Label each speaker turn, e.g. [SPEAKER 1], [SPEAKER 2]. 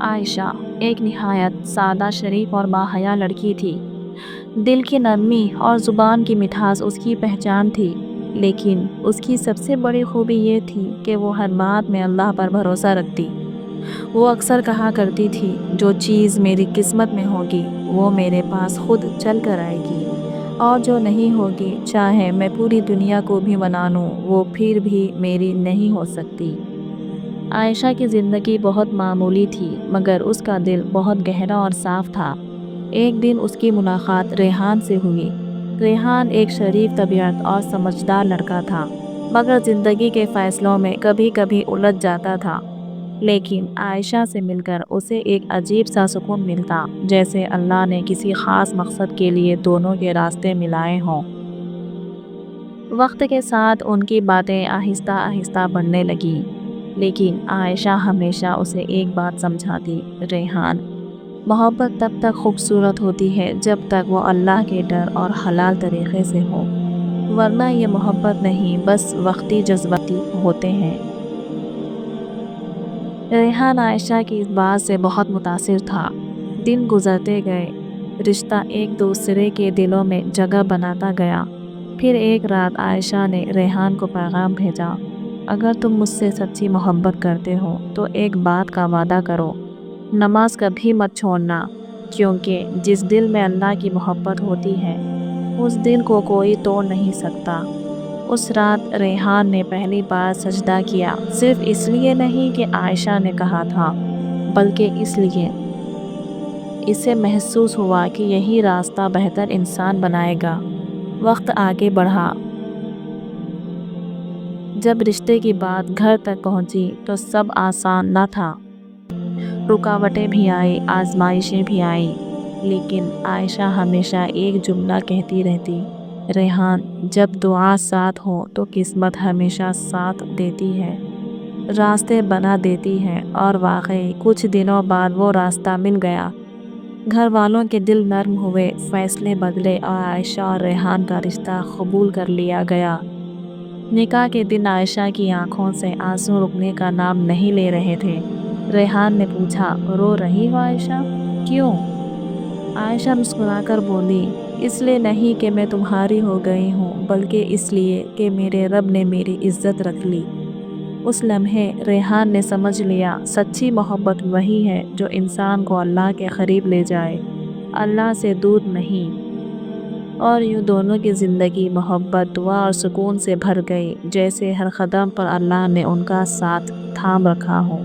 [SPEAKER 1] عائشہ ایک نہایت سادہ، شریف اور باحیا لڑکی تھی۔ دل کی نرمی اور زبان کی مٹھاس اس کی پہچان تھی، لیکن اس کی سب سے بڑی خوبی یہ تھی کہ وہ ہر بات میں اللہ پر بھروسہ رکھتی۔ وہ اکثر کہا کرتی تھی، جو چیز میری قسمت میں ہوگی وہ میرے پاس خود چل کر آئے گی، اور جو نہیں ہوگی چاہے میں پوری دنیا کو بھی بنا لوں وہ پھر بھی میری نہیں ہو سکتی۔ عائشہ کی زندگی بہت معمولی تھی، مگر اس کا دل بہت گہرا اور صاف تھا۔ ایک دن اس کی ملاقات ریحان سے ہوئی۔ ریحان ایک شریف طبیعت اور سمجھدار لڑکا تھا، مگر زندگی کے فیصلوں میں کبھی کبھی الجھ جاتا تھا۔ لیکن عائشہ سے مل کر اسے ایک عجیب سا سکون ملتا، جیسے اللہ نے کسی خاص مقصد کے لیے دونوں کے راستے ملائے ہوں۔ وقت کے ساتھ ان کی باتیں آہستہ آہستہ بڑھنے لگیں، لیکن عائشہ ہمیشہ اسے ایک بات سمجھاتی، ریحان، محبت تب تک خوبصورت ہوتی ہے جب تک وہ اللہ کے ڈر اور حلال طریقے سے ہو، ورنہ یہ محبت نہیں، بس وقتی جذباتی ہوتے ہیں۔ ریحان عائشہ کی اس بات سے بہت متاثر تھا۔ دن گزرتے گئے، رشتہ ایک دوسرے کے دلوں میں جگہ بناتا گیا۔ پھر ایک رات عائشہ نے ریحان کو پیغام بھیجا، اگر تم مجھ سے سچی محبت کرتے ہو تو ایک بات کا وعدہ کرو، نماز کبھی مت چھوڑنا، کیونکہ جس دل میں اللہ کی محبت ہوتی ہے اس دل کو کوئی توڑ نہیں سکتا۔ اس رات ریحان نے پہلی بار سجدہ کیا، صرف اس لیے نہیں کہ عائشہ نے کہا تھا، بلکہ اس لیے اسے محسوس ہوا کہ یہی راستہ بہتر انسان بنائے گا۔ وقت آگے بڑھا۔ جب رشتے کی بات گھر تک پہنچی تو سب آسان نہ تھا۔ رکاوٹیں بھی آئی، آزمائشیں بھی آئیں، لیکن عائشہ ہمیشہ ایک جملہ کہتی رہتی، ریحان، جب دعا ساتھ ہو تو قسمت ہمیشہ ساتھ دیتی ہے، راستے بنا دیتی ہے۔ اور واقعی کچھ دنوں بعد وہ راستہ مل گیا۔ گھر والوں کے دل نرم ہوئے، فیصلے بدلے اور عائشہ اور ریحان کا رشتہ قبول کر لیا گیا۔ نکاح کے دن عائشہ کی آنکھوں سے آنسو رکنے کا نام نہیں لے رہے تھے۔ ریحان نے پوچھا، رو رہی ہو عائشہ؟ کیوں؟ عائشہ مسکرا کر بولی، اس لیے نہیں کہ میں تمہاری ہو گئی ہوں، بلکہ اس لیے کہ میرے رب نے میری عزت رکھ لی۔ اس لمحے ریحان نے سمجھ لیا، سچی محبت وہی ہے جو انسان کو اللہ کے قریب لے جائے، اللہ سے دور نہیں۔ اور یوں دونوں کی زندگی محبت، دعا اور سکون سے بھر گئی، جیسے ہر قدم پر اللہ نے ان کا ساتھ تھام رکھا ہو۔